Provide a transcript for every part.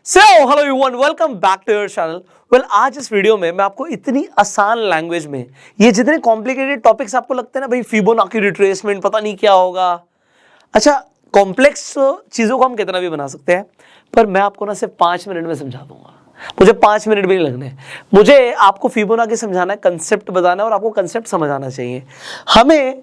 So hello everyone, welcome back to your channel. आज इस video में मैं आपको इतनी आसान लैंग्वेज में ये जितने कॉम्प्लिकेटेड टॉपिक्स आपको लगते हैं ना भाई, फिबोनाची रिट्रेसमेंट पता नहीं क्या होगा। अच्छा, कॉम्प्लेक्स चीजों को हम कितना भी बना सकते हैं, पर मैं आपको ना सिर्फ 5 मिनट में समझा दूंगा। मुझे 5 मिनट भी नहीं लगने। मुझे आपको फिबोनाची समझाना है, कंसेप्ट बताना है और आपको कंसेप्ट समझ आना चाहिए। हमें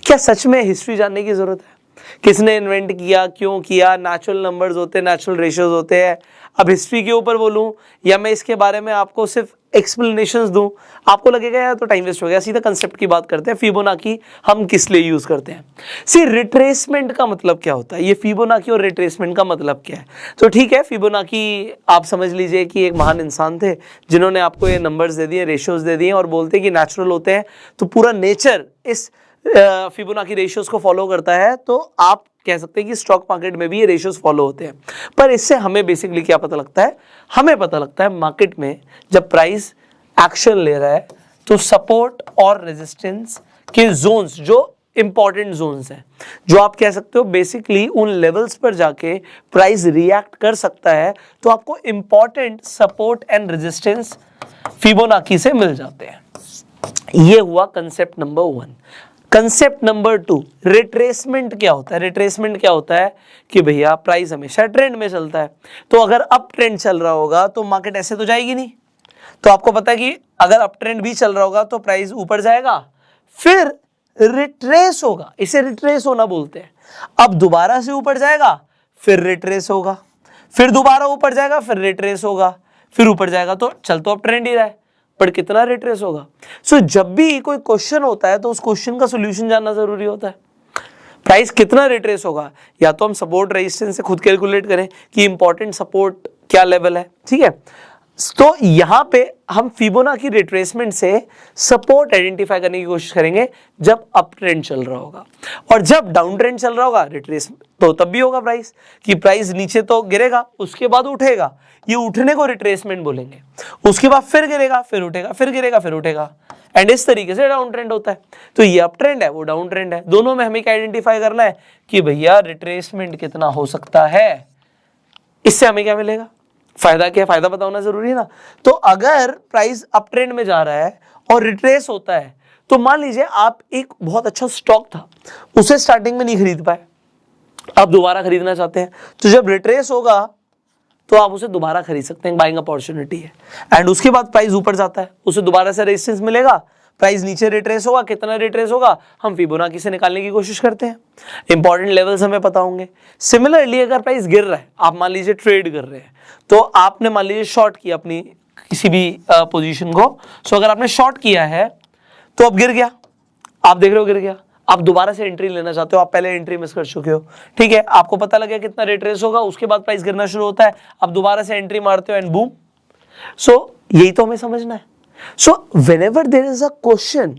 क्या सच में हिस्ट्री जानने की जरूरत है? किसने इन्वेंट किया, क्यों किया, नेचुरल नंबर्स होते हैं, नेचुरल रेशियोज होते हैं। अब हिस्ट्री के ऊपर बोलूं या मैं इसके बारे में आपको सिर्फ एक्सप्लेनेशंस दूं, आपको लगेगा यार तो टाइम वेस्ट हो गया। सीधा कंसेप्ट की बात करते हैं, फिबोनाची हम किस लिए यूज करते हैं। सी रिट्रेसमेंट का मतलब क्या होता है, ये फिबोनाची और रिट्रेसमेंट का मतलब क्या है। तो ठीक है, फिबोनाची आप समझ लीजिए कि एक महान इंसान थे जिन्होंने आपको ये नंबर्स दे दिए, रेशियोज दे दिए और बोलते हैं कि नेचुरल होते हैं, तो पूरा नेचर इस फिबोनाची रेशियोज को फॉलो करता है। तो आप कह सकते हैं कि स्टॉक मार्केट में भी ये रेशियोज फॉलो होते हैं। पर इससे हमें बेसिकली क्या पता लगता है? हमें पता लगता है मार्केट में जब प्राइस एक्शन ले रहा है तो सपोर्ट और रेजिस्टेंस के जोन्स, जो इंपॉर्टेंट जोन्स हैं, जो आप कह सकते हो बेसिकली उन लेवल्स पर जाके प्राइस रिएक्ट कर सकता है, तो आपको important support and resistance Fibonacci से मिल जाते हैं। ये हुआ concept number 1। Concept number 2, retracement क्या होता है? रिट्रेसमेंट क्या होता है कि भैया प्राइस हमेशा ट्रेंड में चलता है, तो अगर अप ट्रेंड चल रहा होगा तो मार्केट ऐसे तो जाएगी नहीं। तो आपको पता है कि अगर अप ट्रेंड भी चल रहा होगा तो प्राइस ऊपर जाएगा, फिर रिट्रेस होगा, इसे रिट्रेस होना बोलते हैं। अब दोबारा से ऊपर जाएगा, फिर रिट्रेस होगा, फिर दोबारा ऊपर जाएगा, फिर रिट्रेस होगा, फिर ऊपर जाएगा। तो चल तो अप ट्रेंड ही रहा है, पर कितना रिट्रेस होगा। सो जब भी कोई क्वेश्चन होता है तो उस क्वेश्चन का सॉल्यूशन जानना जरूरी होता है। प्राइस कितना रिट्रेस होगा, या तो हम सपोर्ट रेजिस्टेंस से खुद कैलकुलेट करें कि इंपॉर्टेंट सपोर्ट क्या लेवल है, ठीक है। तो यहां पे हम फिबोनाची रिट्रेसमेंट से सपोर्ट आइडेंटिफाई करने की कोशिश करेंगे जब अप ट्रेंड चल रहा होगा, और जब डाउन ट्रेंड चल रहा होगा रिट्रेस तो तब भी होगा प्राइस कि प्राइस नीचे तो गिरेगा, उसके बाद उठेगा, ये उठने को रिट्रेसमेंट बोलेंगे। उसके बाद फिर गिरेगा, फिर उठेगा, फिर गिरेगा, फिर उठेगा, एंड इस तरीके से डाउन ट्रेंड होता है। तो ये अप ट्रेंड है, वो डाउन ट्रेंड है। दोनों में हमें क्या आइडेंटिफाई करना है कि भैया रिट्रेसमेंट कितना हो सकता है। इससे हमें क्या मिलेगा? फायदा क्या? फायदा पता होना जरूरी है ना। तो अगर प्राइस अप ट्रेंड में जा रहा है और रिट्रेस होता है, तो मान लीजिए आप एक बहुत अच्छा स्टॉक था, उसे स्टार्टिंग में नहीं खरीद पाए, आप दोबारा खरीदना चाहते हैं, तो जब रिट्रेस होगा तो आप उसे दोबारा खरीद सकते हैं, बाइंग अपॉर्चुनिटी है। एंड उसके बाद प्राइस ऊपर जाता है, उसे दोबारा से रेजिस्टेंस मिलेगा, प्राइस नीचे रिट्रेस होगा, कितना रिट्रेस होगा हम फिबोनाची से निकालने की कोशिश करते हैं। इंपॉर्टेंट लेवल्स हमें पता होंगे। सिमिलरली अगर प्राइस गिर रहा है, आप मान लीजिए ट्रेड कर रहे हैं, तो आपने मान लीजिए शॉर्ट किया अपनी किसी भी पोजीशन को। सो अगर आपने शॉर्ट किया है तो अब गिर गया, आप देख रहे हो गिर गया, आप दोबारा से एंट्री लेना चाहते हो, आप पहले एंट्री मिस कर चुके हो, ठीक है। आपको पता लगा कितना रिट्रेस होगा, उसके बाद प्राइस गिरना शुरू होता है, आप दोबारा से एंट्री मारते हो एंड बूम। सो यही तो हमें समझना है। So whenever there is a question,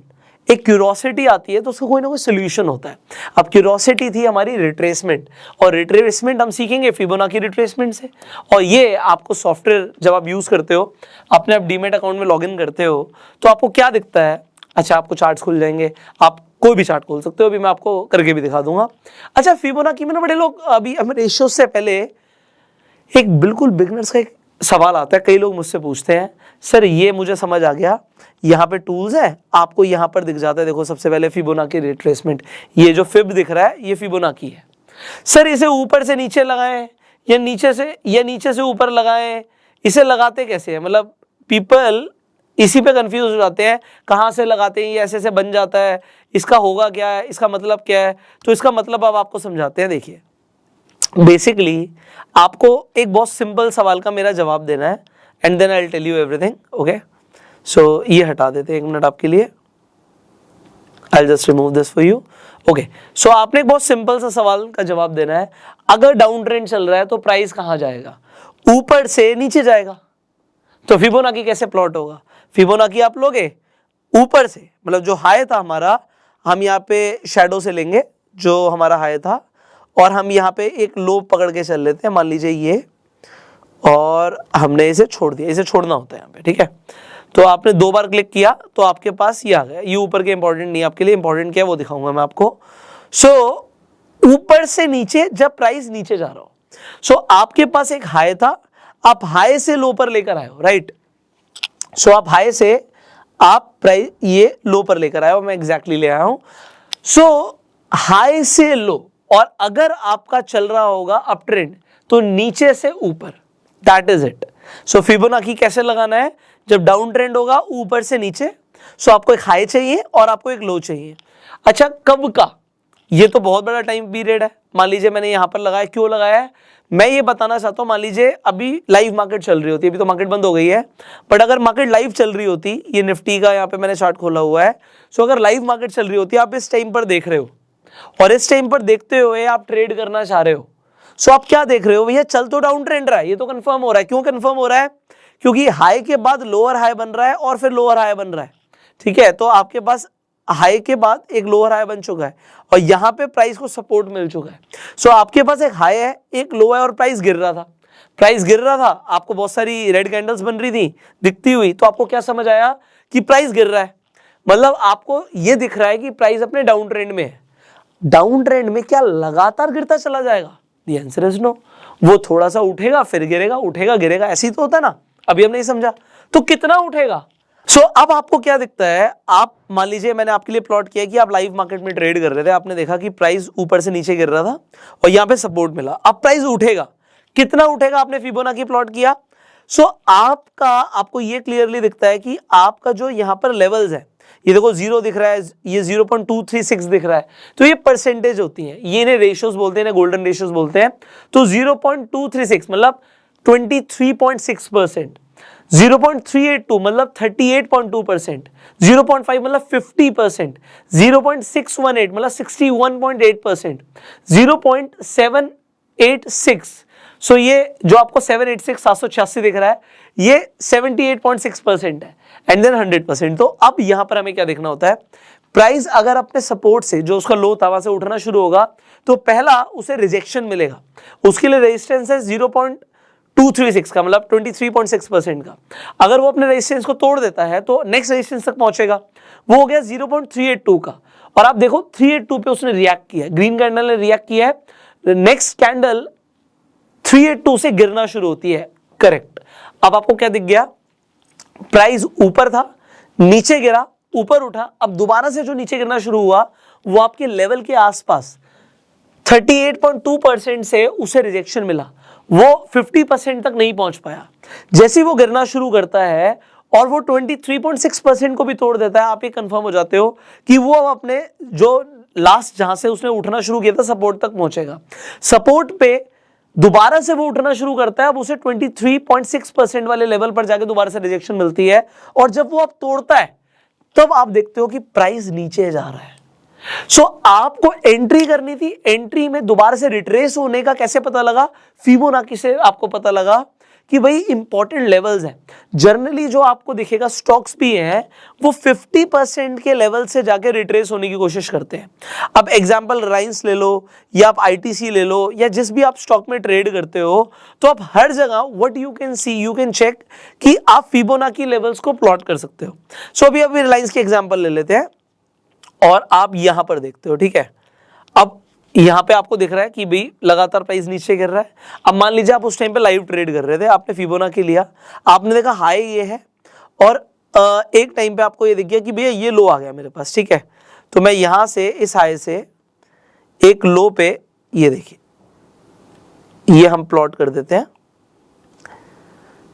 एक क्यूरियोसिटी आती है तो उसका कोई ना कोई सोल्यूशन होता है। अब क्यूरियोसिटी थी हमारी रिट्रेसमेंट, और रिट्रेसमेंट हम सीखेंगे फिबोनाची रिट्रेसमेंट से। और ये आपको सॉफ्टवेयर जब आप यूज करते हो, अपने आप डीमैट अकाउंट में लॉगिन करते हो, तो आपको क्या दिखता है? अच्छा, आपको चार्ट्स खुल जाएंगे, आप कोई भी चार्ट खोल सकते हो, अभी मैं आपको करके भी दिखा दूंगा। अच्छा, फिबोनाची में ना बड़े लोग, अभी हम रेशियो से पहले एक बिल्कुल बिगनर्स का एक सवाल आता है, कई लोग मुझसे पूछते हैं, सर ये मुझे समझ आ गया, यहाँ पे टूल्स है, आपको यहाँ पर दिख जाता है, देखो सबसे पहले फिबोनाची रिट्रेसमेंट, ये जो फिब दिख रहा है ये फिबोनाची है। सर इसे ऊपर से नीचे लगाएं या नीचे से ऊपर लगाएं, इसे लगाते कैसे हैं? मतलब पीपल इसी पे कंफ्यूज हो जाते हैं, कहाँ से लगाते हैं, ये ऐसे बन जाता है, इसका होगा क्या है, इसका मतलब क्या है? तो इसका मतलब अब आपको समझाते हैं। देखिए, बेसिकली आपको एक बहुत सिंपल सवाल का मेरा जवाब देना है, and then I will tell you everything, okay. So ये हटा देते हैं 1 मिनट आपके लिए, I will just remove this for you, okay. So आपने एक बहुत सिंपल सा सवाल का जवाब देना है। अगर डाउन ट्रेंड चल रहा है तो प्राइस कहाँ जाएगा? ऊपर से नीचे जाएगा। तो फिबोनाची कैसे प्लॉट होगा? फिबोनाची आप लोगे ऊपर से, मतलब जो हाई था हमारा, हम यहाँ पे शैडो से लेंगे जो हमारा हाई था, और हम यहाँ पे एक लो पकड़ के चल लेते हैं, मान लीजिए ये, और हमने इसे छोड़ दिया, इसे छोड़ना होता है यहाँ पे, ठीक है। तो आपने 2 बार क्लिक किया तो आपके पास ये आ गया। ये ऊपर के इंपॉर्टेंट नहीं, आपके लिए इंपॉर्टेंट क्या है वो दिखाऊंगा मैं आपको। सो ऊपर से नीचे जब प्राइस नीचे जा रहा हो, सो आपके पास एक हाई था, आप हाई से लो पर लेकर आए हो, राइट। सो आप हाई से आप प्राइस ये लो पर लेकर आए हो, मैं एग्जैक्टली ले आया हूं। सो हाई से लो, और अगर आपका चल रहा होगा अप ट्रेंड तो नीचे से ऊपर, that is it. So Fibonacci कैसे लगाना है, जब डाउन ट्रेंड होगा ऊपर से नीचे, सो आपको एक हाई चाहिए और आपको एक लो चाहिए। अच्छा, कब का, ये तो बहुत बड़ा टाइम पीरियड है। मान लीजिए मैंने यहां पर लगाया, क्यों लगाया है मैं ये बताना चाहता हूं। मान लीजिए अभी लाइव मार्केट चल रही होती है, अभी तो मार्केट बंद हो गई है, बट अगर मार्केट लाइव चल रही होती, ये निफ्टी का यहाँ पे मैंने चार्ट खोला हुआ है, सो अगर लाइव मार्केट चल रही होती, आप इस टाइम पर देख रहे हो और इस टाइम पर देखते हुए आप ट्रेड करना चाह रहे हो, सो आप क्या देख रहे हो, भैया चल तो डाउन ट्रेंड रहा है, ये तो कंफर्म हो रहा है। क्यों कंफर्म हो रहा है, क्योंकि हाई के बाद लोअर हाई बन रहा है और फिर लोअर हाई बन रहा है, ठीक है। तो आपके पास हाई के बाद एक लोअर हाई बन चुका है और यहां पे प्राइस को सपोर्ट मिल चुका है। सो आपके पास एक हाई है, एक लो है और प्राइस गिर रहा था, प्राइस गिर रहा था, आपको बहुत सारी रेड कैंडल्स बन रही थी दिखती हुई, तो आपको क्या समझ आया कि प्राइस गिर रहा है, मतलब आपको ये दिख रहा है कि प्राइस अपने डाउन ट्रेंड में है। डाउन ट्रेंड में क्या लगातार गिरता चला जाएगा, द आंसर इज नो। वो थोड़ा सा उठेगा फिर गिरेगा, उठेगा गिरेगा, ऐसे ही तो होता है ना। अभी हम नहीं समझा, तो कितना उठेगा। सो अब आपको क्या दिखता है, आप मान लीजिए मैंने आपके लिए प्लॉट किया कि आप लाइव मार्केट में ट्रेड कर रहे थे, आपने देखा कि प्राइस ऊपर से नीचे गिर रहा था और यहां पे सपोर्ट मिला, अब प्राइस उठेगा, कितना उठेगा, आपने फिबोनाची प्लॉट किया। सो आपको ये क्लियरली दिखता है कि आपका जो यहां पर लेवल्स है, ये देखो 0 दिख रहा है, ये 0.236 दिख रहा है, तो ये परसेंटेज होती है, ये इन्हें रेशियोज बोलते हैं, गोल्डन रेशियोज बोलते हैं। तो 0.236 मतलब 23.6%, 0.382 मतलब 38.2%, 0.5 मतलब 50%, 0.618 मतलब 61.8%, 0.786, सो ये जो आपको 786 दिख रहा है, ये 78.6% है, एंड देन 100%। तो अब यहां पर हमें क्या देखना होता है, प्राइस अगर अपने सपोर्ट से, जो उसका लो था वहां से उठना शुरू होगा, तो पहला उसे रिजेक्शन मिलेगा, उसके लिए रेजिस्टेंस है 0.236 का, मतलब 23.6% का। अगर वो अपने रेजिस्टेंस को तोड़ देता है तो नेक्स्ट रेजिस्टेंस तक पहुंचेगा, वो हो गया 0.382 का। और आप देखो 382 पे उसने रिएक्ट किया, ग्रीन कैंडल ने रिएक्ट किया है, नेक्स्ट कैंडल 382 से गिरना शुरू होती है, करेक्ट। अब आपको क्या दिख गया, प्राइस ऊपर था, नीचे गिरा, ऊपर उठा, अब दोबारा से जो नीचे गिरना शुरू हुआ वो आपके लेवल के आसपास 38.2% से उसे रिजेक्शन मिला, वो 50% तक नहीं पहुंच पाया। जैसे ही वो गिरना शुरू करता है और वो 23.6% को भी तोड़ देता है, आप ये कंफर्म हो जाते हो कि वो अब अपने जो लास्ट जहां से उसने उठना शुरू किया था सपोर्ट तक पहुंचेगा। सपोर्ट पे दोबारा से वो उठना शुरू करता है, अब उसे 23.6% वाले लेवल पर जाके दोबारा से रिजेक्शन मिलती है, और जब वो अब तोड़ता है तब आप देखते हो कि प्राइस नीचे जा रहा है। सो आपको एंट्री करनी थी, एंट्री में दोबारा से रिट्रेस होने का कैसे पता लगा, फिबोनाची से आपको पता लगा कि भाई इंपॉर्टेंट लेवल्स हैं। जनरली जो आपको दिखेगा स्टॉक्स भी हैं वो 50% के लेवल से जाके रिट्रेस होने की कोशिश करते हैं। अब एग्जांपल रिलायंस ले लो या आप आईटीसी ले लो या जिस भी आप स्टॉक में ट्रेड करते हो, तो आप हर जगह what you can see, you can check कि आप फिबोनाची लेवल्स को प्लॉट कर सकते हो। सो अभी रिलायंस के एग्जाम्पल ले लेते हैं और आप यहां पर देखते हो, ठीक है। अब यहां पे आपको दिख रहा है कि भाई लगातार प्राइस नीचे गिर रहा है। अब मान लीजिए आप उस टाइम पे लाइव ट्रेड कर रहे थे, आपने फिबोनाची लिया, आपने देखा हाई ये है और एक टाइम पे आपको ये दिख गया कि भैया ये लो आ गया मेरे पास, ठीक है। तो मैं यहां से इस हाई से एक लो पे, ये देखिए, ये हम प्लॉट कर देते हैं।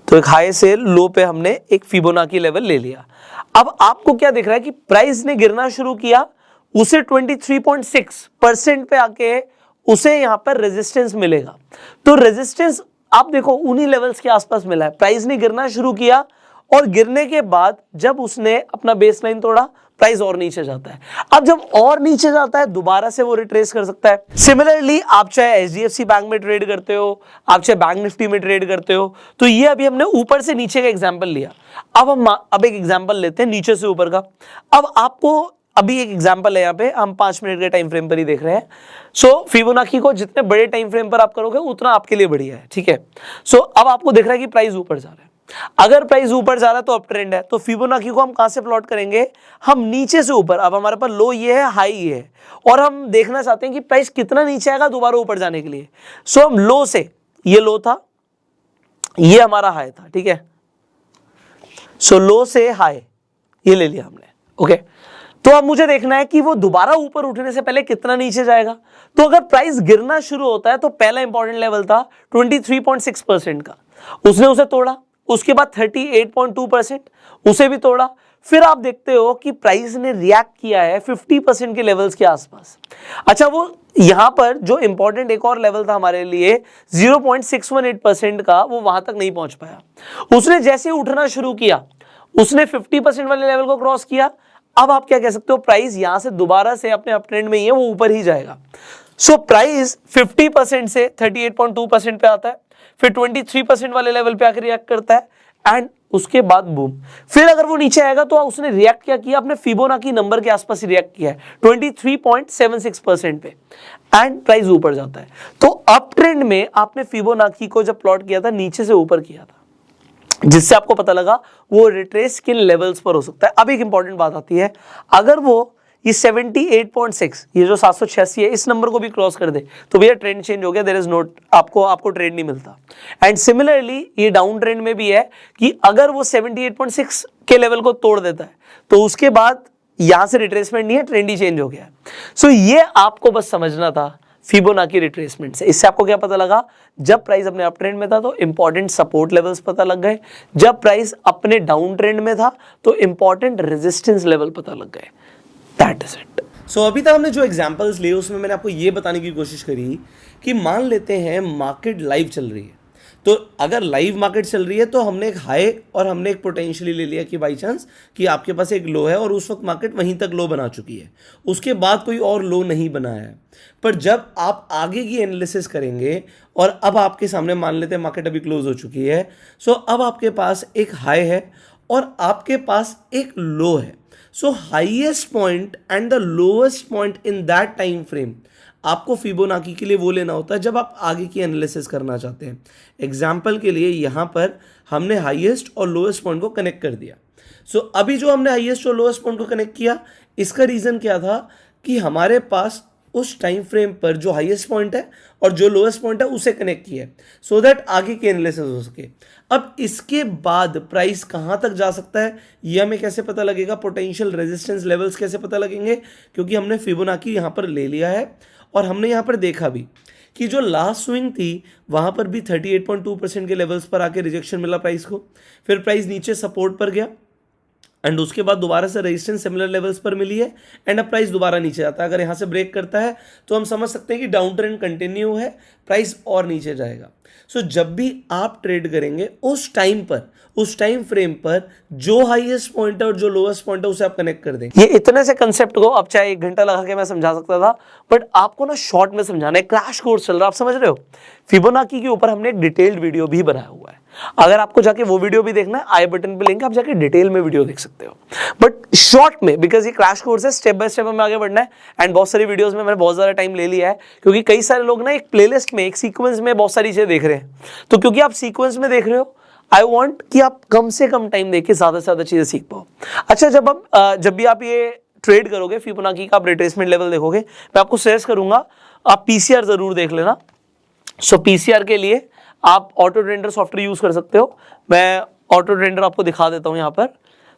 तो एक हाई से लो पे हमने एक फिबोनाची लेवल ले लिया। अब आपको क्या दिख रहा है कि प्राइस ने गिरना शुरू किया, उसे 23.6% पे आके उसे यहां पर रेजिस्टेंस मिलेगा। तो रेजिस्टेंस आप देखो उन्हीं लेवल्स के आसपास मिला है। प्राइस ने गिरना शुरू किया और गिरने के बाद जब उसने अपना बेसलाइन तोड़ा, प्राइस और नीचे जाता है। अब जब और नीचे जाता है दोबारा से वो रिट्रेस कर सकता है। सिमिलरली आप चाहे एचडीएफसी बैंक में ट्रेड करते हो, आप चाहे बैंक निफ्टी में ट्रेड करते हो, तो ये अभी हमने ऊपर से नीचे का एग्जांपल लिया। अब एक एग्जांपल लेते हैं नीचे से ऊपर का। अब आपको अभी एक एग्जांपल है, यहाँ पे हम 5 मिनट के टाइम फ्रेम पर ही देख रहे हैं। सो फिबोनाची को जितने बड़े टाइम फ्रेम पर आप करोगे उतना आपके लिए बढ़िया है, ठीक है। सो अब आपको दिख रहा है कि प्राइस ऊपर जा रहा है। अगर प्राइस ऊपर जा रहा है तो अप ट्रेंड है। तो फिबोनाची को हम कहां से प्लॉट करेंगे, हम नीचे से ऊपर। अब हमारे पास लो ये है, हाई ये है, और हम देखना चाहते हैं कि प्राइस कितना नीचे आएगा दोबारा ऊपर जाने के लिए। सो हम लो से, ये लो था, ये हमारा हाई था, ठीक है। सो लो से हाई ये ले लिया हमने, ओके। तो अब मुझे देखना है कि वो दोबारा ऊपर उठने से पहले कितना नीचे जाएगा। तो अगर प्राइस गिरना शुरू होता है तो पहला इंपॉर्टेंट लेवल था 23.6% का, उसने उसे तोड़ा। उसके बाद 38.2% उसे भी तोड़ा। फिर आप देखते हो कि प्राइस ने रिएक्ट किया है 50% के लेवल्स के आसपास। अच्छा, वो यहां पर जो इंपॉर्टेंट एक और लेवल था हमारे लिए 0.618% का, वो वहां तक नहीं पहुंच पाया। उसने जैसे उठना शुरू किया उसने 50% वाले लेवल को क्रॉस किया। अब आप क्या कह सकते हो, प्राइस यहां से दोबारा से अपने अप ट्रेंड में ही है, वो ऊपर ही जाएगा। सो प्राइस 50% से 38.2% पे आता है, फिर 23% वाले लेवल पे आकर रिएक्ट करता है एंड उसके बाद बूम। फिर अगर वो नीचे आएगा तो उसने रिएक्ट क्या किया, अपने फिबोनाची नंबर के आसपास ही रिएक्ट किया है 23.76% पे एंड प्राइस ऊपर जाता है। तो अप ट्रेंड में आपने फिबोनाची को जब प्लॉट किया था नीचे से ऊपर किया था, जिससे आपको पता लगा वो रिट्रेस किन लेवल्स पर हो सकता है। अब एक इंपॉर्टेंट बात आती है, अगर वो ये 78.6 ये जो 786 है इस नंबर को भी क्रॉस कर दे तो भैया ट्रेंड चेंज हो गया, देयर इज नोट, आपको ट्रेंड नहीं मिलता। एंड सिमिलरली ये डाउन ट्रेंड में भी है कि अगर वो 78.6 के लेवल को तोड़ देता है तो उसके बाद यहां से रिट्रेसमेंट नहीं है, ट्रेंड ही चेंज हो गया। सो ये आपको बस समझना था फिबोनाची रिट्रेसमेंट से। इससे आपको क्या पता लगा, जब प्राइस अपने अप ट्रेंड में था तो इंपॉर्टेंट सपोर्ट लेवल्स पता लग गए, जब प्राइस अपने डाउन ट्रेंड में था तो इंपॉर्टेंट रेजिस्टेंस लेवल पता लग गए। That is it. सो अभी तक हमने जो एग्जांपल्स लिए उसमें मैंने आपको ये बताने की कोशिश करी कि मान लेते हैं मार्केट लाइव चल रही है, तो अगर लाइव मार्केट चल रही है तो हमने एक हाई और हमने एक पोटेंशियली ले लिया कि बाई चांस कि आपके पास एक लो है और उस वक्त मार्केट वहीं तक लो बना चुकी है, उसके बाद कोई और लो नहीं बनाया है। पर जब आप आगे की एनालिसिस करेंगे और अब आपके सामने मान लेते हैं मार्केट अभी क्लोज हो चुकी है, सो अब आपके पास एक हाई है और आपके पास एक लो है। सो highest point and the lowest point in that time frame आपको फिबोनाची के लिए वो लेना होता है जब आप आगे की एनालिसिस करना चाहते हैं। एग्जाम्पल के लिए यहाँ पर हमने हाईएस्ट और लोएस्ट पॉइंट को कनेक्ट कर दिया। सो अभी जो हमने हाईएस्ट और लोएस्ट पॉइंट को कनेक्ट किया, इसका रीज़न क्या था कि हमारे पास उस टाइम फ्रेम पर जो हाईएस्ट पॉइंट है और जो लोएस्ट पॉइंट है उसे कनेक्ट किया है सो दैट आगे की एनालिसिस हो सके। अब इसके बाद प्राइस कहाँ तक जा सकता है ये हमें कैसे पता लगेगा, पोटेंशियल रेजिस्टेंस लेवल्स कैसे पता लगेंगे, क्योंकि हमने फिबोनाची यहाँ पर ले लिया है और हमने यहाँ पर देखा भी कि जो लास्ट स्विंग थी वहाँ पर भी 38.2% के लेवल्स पर आके रिजेक्शन मिला प्राइस को, फिर प्राइस नीचे सपोर्ट पर गया एंड उसके बाद दोबारा से रेजिस्टेंस सिमिलर लेवल्स पर मिली है एंड अब प्राइस दोबारा नीचे आता है। अगर यहाँ से ब्रेक करता है तो हम समझ सकते हैं कि डाउन ट्रेंड कंटिन्यू है, प्राइस और नीचे जाएगा। सो जब भी आप ट्रेड करेंगे उस टाइम पर, उस टाइम फ्रेम पर जो हाईएस्ट पॉइंट है और जो लोएस्ट पॉइंट है उसे आप कनेक्ट कर देंगे। ये इतने से कंसेप्ट को अब चाहे 1 घंटा लगा के मैं समझा सकता था, बट आपको ना शॉर्ट में समझाना है। क्रैश कोर्स चल रहा है, आप समझ रहे हो। फिबोनाची के ऊपर हमने एक डिटेल्ड वीडियो भी बनाया हुआ है, अगर आपको जाके वो वीडियो भी देखना है आई बटन पे लिंक, आप जाके डिटेल में वीडियो देख सकते हो। बट शॉर्ट में, बिकॉज ये क्रैश कोर्स है, स्टेप बाय स्टेप हमें आगे बढ़ना है एंड बहुत सारी वीडियोस में मैंने बहुत ज़्यादा टाइम ले लिया है क्योंकि कई सारे लोग ना एक प्लेलिस्ट में, एक सीक्वेंस में बहुत सारी चीज़ें देख रहे हैं। तो क्योंकि आप सीक्वेंस में देख रहे हो, आई वॉन्ट कि आप कम से कम टाइम देके ज़्यादा से ज़्यादा चीज़ें सीख पाओ। अच्छा, जब भी आप ये ट्रेड करोगे फिबोनाची का आप रिट्रेसमेंट लेवल देखोगे, मैं आपको सजेस्ट करूंगा आप पीसीआर जरूर देख लेना। सो पीसीआर के लिए आप ऑटो ट्रेंडर सॉफ्टवेयर यूज कर सकते हो। मैं ऑटो ट्रेंडर आपको दिखा देता हूं यहाँ पर।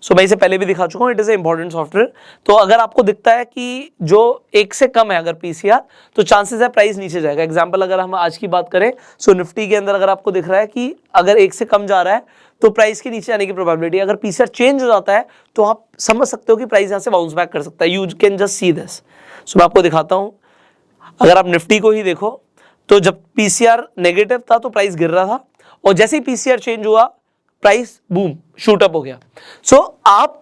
सो मैं इसे पहले भी दिखा चुका हूँ, it is a important software. तो अगर आपको दिखता है कि जो 1 से कम है अगर पीसीआर, तो चांसेस है प्राइस नीचे जाएगा। एग्जांपल अगर हम आज की बात करें, सो निफ्टी के अंदर अगर आपको दिख रहा है कि अगर 1 से कम जा रहा है तो प्राइस के नीचे आने की प्रोबेबिलिटी, अगर पीसीआर चेंज हो जाता है तो आप समझ सकते हो कि प्राइस यहाँ से बाउंस बैक कर सकता है। You can just see this. So मैं आपको दिखाता हूँ, अगर आप निफ्टी को ही देखो तो जब पीसीआर नेगेटिव था तो प्राइस गिर रहा था और जैसे ही पीसीआर चेंज हुआ प्राइस बूम शूट अप हो गया। सो आप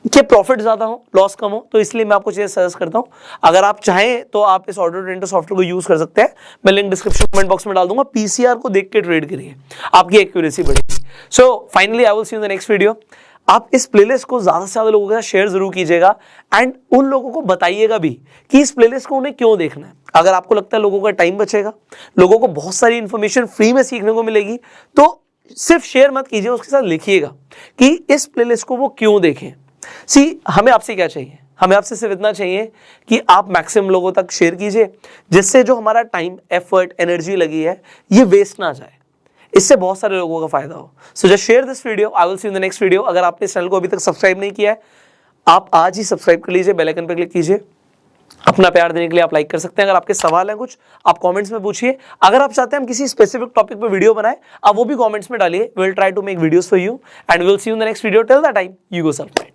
के प्रॉफिट ज्यादा हो, लॉस कम हो, तो इसलिए मैं आपको चीजें सजेस्ट करता हूं। अगर आप चाहें तो आप इस ऑटो ट्रेंडर सॉफ्टवेयर को यूज कर सकते हैं, मैं लिंक डिस्क्रिप्शन कमेंट बॉक्स में डाल दूंगा। पीसीआर को देख के ट्रेड करिए, आपकी एक्यूरेसी बढ़ेगी। So finally I will see you in the next video. आप इस प्लेलिस्ट को ज्यादा से ज्यादा लोगों के साथ शेयर जरूर कीजिएगा एंड उन लोगों को बताइएगा भी कि इस प्लेलिस्ट को उन्हें क्यों देखना है। अगर आपको लगता है लोगों का टाइम बचेगा, लोगों को बहुत सारी इंफॉर्मेशन फ्री में सीखने को मिलेगी, तो सिर्फ शेयर मत कीजिए, उसके साथ लिखिएगा कि इस प्लेलिस्ट को वो क्यों देखें। हमें आपसे क्या चाहिए, हमें आपसे सिर्फ इतना चाहिए कि आप मैक्सिमम लोगों तक शेयर कीजिए, जिससे जो हमारा टाइम, एफर्ट, एनर्जी लगी है ये वेस्ट ना जाए। इससे बहुत सारे लोगों का फायदा हो। So just share this video, I will see you in the next video. अगर आपने इस चैनल को अभी तक सब्सक्राइब नहीं किया है, आप आज ही सब्सक्राइब कर लीजिए, बेल आइकन पर क्लिक कीजिए। अपना प्यार देने के लिए आप लाइक कर सकते हैं। अगर आपके सवाल हैं कुछ, आप कमेंट्स में पूछिए। अगर आप चाहते हैं हम किसी स्पेसिफिक टॉपिक पे वीडियो बनाएं, आप वो भी कमेंट्स में डालिए। We will try to make videos for you and we will see you in the next video. Till that time, you go subscribe.